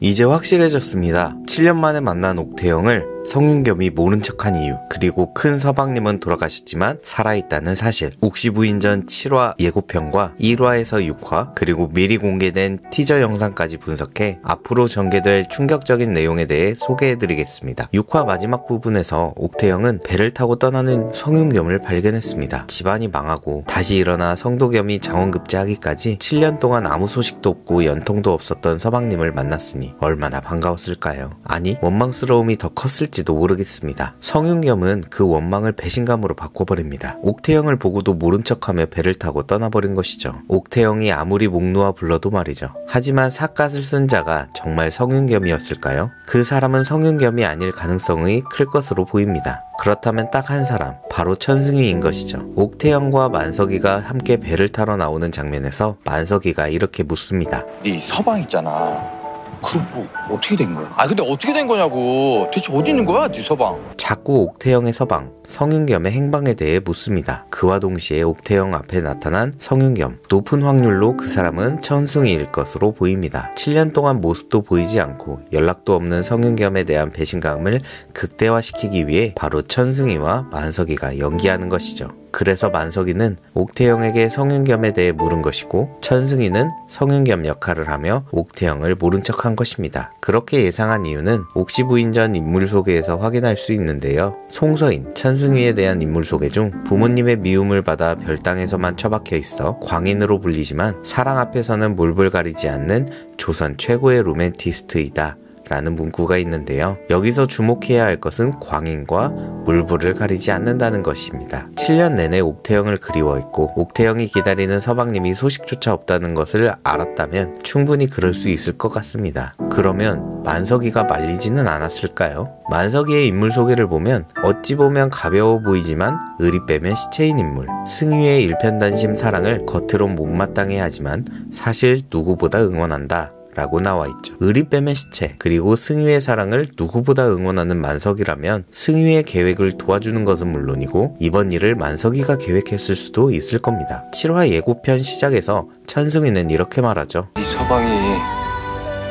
이제 확실해졌습니다. 7년 만에 만난 옥태영을 성윤겸이 모른 척한 이유, 그리고 큰 서방님은 돌아가셨지만 살아있다는 사실, 옥시부인전 7화 예고편과 1화에서 6화, 그리고 미리 공개된 티저 영상까지 분석해 앞으로 전개될 충격적인 내용에 대해 소개해드리겠습니다. 6화 마지막 부분에서 옥태영은 배를 타고 떠나는 성윤겸을 발견했습니다. 집안이 망하고 다시 일어나 성도겸이 장원급제하기까지 7년 동안 아무 소식도 없고 연통도 없었던 서방님을 만났으니 얼마나 반가웠을까요? 아니, 원망스러움이 더 컸을지도 모르겠습니다. 성윤겸은 그 원망을 배신감으로 바꿔버립니다. 옥태영을 보고도 모른 척하며 배를 타고 떠나버린 것이죠. 옥태영이 아무리 목 놓아 불러도 말이죠. 하지만 삿갓을 쓴 자가 정말 성윤겸이었을까요? 그 사람은 성윤겸이 아닐 가능성이 클 것으로 보입니다. 그렇다면 딱 한 사람, 바로 천승희인 것이죠. 옥태영과 만석이가 함께 배를 타러 나오는 장면에서 만석이가 이렇게 묻습니다. 네 서방 있잖아. 그럼 뭐 어떻게 된 거야? 근데 어떻게 된 거냐고. 대체 어디 있는 거야, 네 서방? 자꾸 옥태영의 서방, 성윤겸의 행방에 대해 묻습니다. 그와 동시에 옥태영 앞에 나타난 성윤겸, 높은 확률로 그 사람은 천승희일 것으로 보입니다. 7년 동안 모습도 보이지 않고 연락도 없는 성윤겸에 대한 배신감을 극대화시키기 위해 바로 천승희와 만석이가 연기하는 것이죠. 그래서 만석이는 옥태영에게 성윤겸에 대해 물은 것이고, 천승희는 성윤겸 역할을 하며 옥태영을 모른 척한 것입니다. 그렇게 예상한 이유는 옥시부인전 인물 소개에서 확인할 수 있는데요. 송서인, 천승희에 대한 인물 소개 중 부모님의 미움을 받아 별당에서만 처박혀 있어 광인으로 불리지만 사랑 앞에서는 몰볼 가리지 않는 조선 최고의 로맨티스트이다 라는 문구가 있는데요. 여기서 주목해야 할 것은 광인과 물불을 가리지 않는다는 것입니다. 7년 내내 옥태영을 그리워했고 옥태영이 기다리는 서방님이 소식조차 없다는 것을 알았다면 충분히 그럴 수 있을 것 같습니다. 그러면 만석이가 말리지는 않았을까요? 만석이의 인물 소개를 보면 어찌 보면 가벼워 보이지만 의리 빼면 시체인 인물, 승희의 일편단심 사랑을 겉으론 못마땅해 하지만 사실 누구보다 응원한다 라고 나와있죠. 의리 빼면 시체, 그리고 승희의 사랑을 누구보다 응원하는 만석이라면 승희의 계획을 도와주는 것은 물론이고 이번 일을 만석이가 계획했을 수도 있을 겁니다. 7화 예고편 시작에서 천승희는 이렇게 말하죠. 네 서방이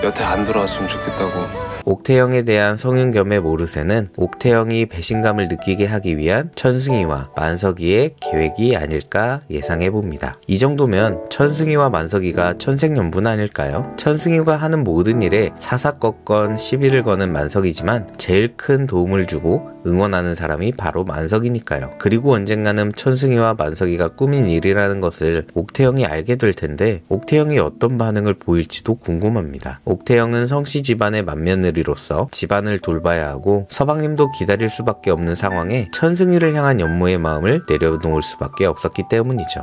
여태 안 돌아왔으면 좋겠다고. 옥태영에 대한 성윤겸의 모르쇠는 옥태영이 배신감을 느끼게 하기 위한 천승희와 만석이의 계획이 아닐까 예상해봅니다. 이 정도면 천승희와 만석이가 천생연분 아닐까요? 천승희가 하는 모든 일에 사사건건 시비를 거는 만석이지만 제일 큰 도움을 주고 응원하는 사람이 바로 만석이니까요. 그리고 언젠가는 천승희와 만석이가 꾸민 일이라는 것을 옥태영이 알게 될 텐데 옥태영이 어떤 반응을 보일지도 궁금합니다. 옥태영은 성씨 집안의 맏며느리로서 집안을 돌봐야 하고 서방님도 기다릴 수밖에 없는 상황에 천승희를 향한 연모의 마음을 내려놓을 수밖에 없었기 때문이죠.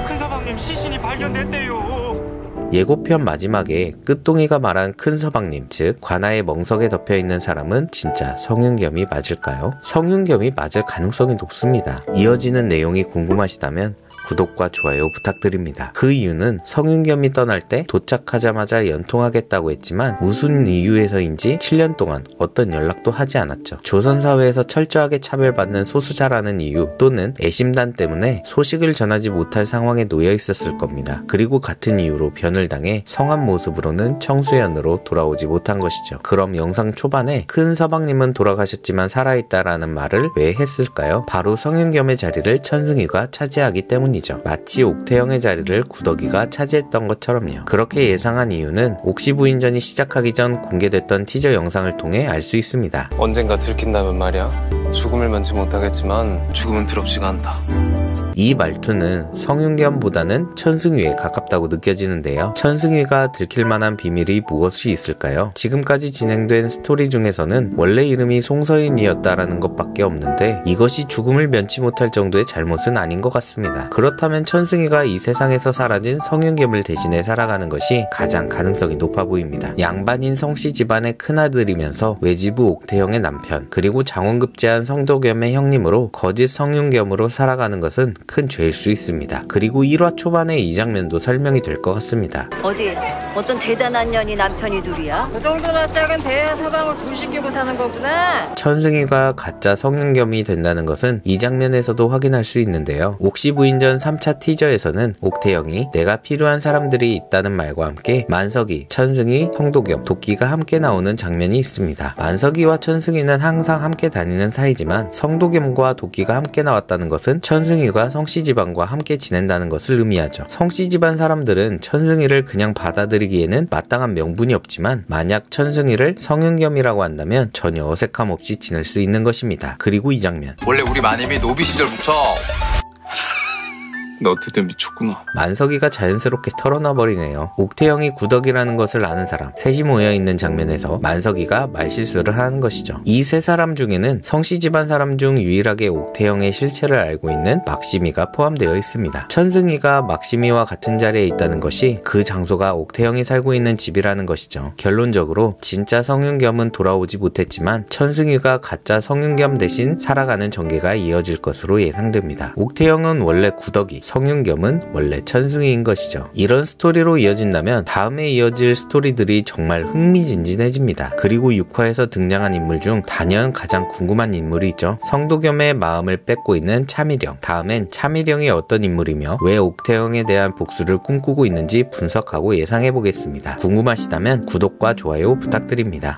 큰 서방님 시신이 발견됐대요. 예고편 마지막에 끝동이가 말한 큰 서방님, 즉 관아의 멍석에 덮여있는 사람은 진짜 성윤겸이 맞을까요? 성윤겸이 맞을 가능성이 높습니다. 이어지는 내용이 궁금하시다면 구독과 좋아요 부탁드립니다. 그 이유는 성윤겸이 떠날 때 도착하자마자 연통하겠다고 했지만 무슨 이유에서인지 7년 동안 어떤 연락도 하지 않았죠. 조선사회에서 철저하게 차별받는 소수자라는 이유 또는 애심단 때문에 소식을 전하지 못할 상황에 놓여 있었을 겁니다. 그리고 같은 이유로 변을 당해 성한 모습으로는 청수연으로 돌아오지 못한 것이죠. 그럼 영상 초반에 큰 서방님은 돌아가셨지만 살아있다라는 말을 왜 했을까요? 바로 성윤겸의 자리를 천승희가 차지하기 때문이죠. 마치 옥태영의 자리를 구덕이가 차지했던 것처럼요. 그렇게 예상한 이유는 옥시부인전이 시작하기 전 공개됐던 티저 영상을 통해 알 수 있습니다. 언젠가 들킨다면 말이야. 죽음을 면치 못하겠지만 죽음은 두렵지가 않다. 이 말투는 성윤겸보다는 천승희에 가깝다고 느껴지는데요. 천승희가 들킬 만한 비밀이 무엇이 있을까요? 지금까지 진행된 스토리 중에서는 원래 이름이 송서인이었다라는 것밖에 없는데 이것이 죽음을 면치 못할 정도의 잘못은 아닌 것 같습니다. 그렇다면 천승희가 이 세상에서 사라진 성윤겸을 대신해 살아가는 것이 가장 가능성이 높아 보입니다. 양반인 성씨 집안의 큰아들이면서 외지부 옥태영의 남편, 그리고 장원급제한 성도겸의 형님으로 거짓 성윤겸으로 살아가는 것은 큰 죄일 수 있습니다. 그리고 1화 초반의 이 장면도 설명이 될 것 같습니다. 어디 어떤 대단한 년이 남편이 둘이야? 그 정도나 작은 대야 서방을 둘 시키고 사는 거구나. 천승희가 가짜 성윤겸이 된다는 것은 이 장면에서도 확인할 수 있는데요. 옥시 부인전 3차 티저에서는 옥태영이 내가 필요한 사람들이 있다는 말과 함께 만석이, 천승희, 성도겸, 도끼가 함께 나오는 장면이 있습니다. 만석이와 천승희는 항상 함께 다니는 사이지만 성도겸과 도끼가 함께 나왔다는 것은 천승희가 성씨 집안과 함께 지낸다는 것을 의미하죠. 성씨 집안 사람들은 천승희를 그냥 받아들이기에는 마땅한 명분이 없지만 만약 천승희를 성윤겸이라고 한다면 전혀 어색함 없이 지낼 수 있는 것입니다. 그리고 이 장면, 원래 우리 마님이 노비 시절부터 너 드디어 미쳤구나. 만석이가 자연스럽게 털어놔 버리네요. 옥태영이 구덕이라는 것을 아는 사람 셋이 모여있는 장면에서 만석이가 말실수를 하는 것이죠. 이 세 사람 중에는 성씨 집안 사람 중 유일하게 옥태영의 실체를 알고 있는 막심이가 포함되어 있습니다. 천승희가 막심이와 같은 자리에 있다는 것이 그 장소가 옥태영이 살고 있는 집이라는 것이죠. 결론적으로 진짜 성윤겸은 돌아오지 못했지만 천승희가 가짜 성윤겸 대신 살아가는 전개가 이어질 것으로 예상됩니다. 옥태영은 원래 구덕이, 성윤겸은 원래 천승희인 것이죠. 이런 스토리로 이어진다면 다음에 이어질 스토리들이 정말 흥미진진해집니다. 그리고 6화에서 등장한 인물 중 단연 가장 궁금한 인물이 있죠. 성도겸의 마음을 뺏고 있는 차미령. 다음엔 차미령이 어떤 인물이며 왜 옥태영에 대한 복수를 꿈꾸고 있는지 분석하고 예상해보겠습니다. 궁금하시다면 구독과 좋아요 부탁드립니다.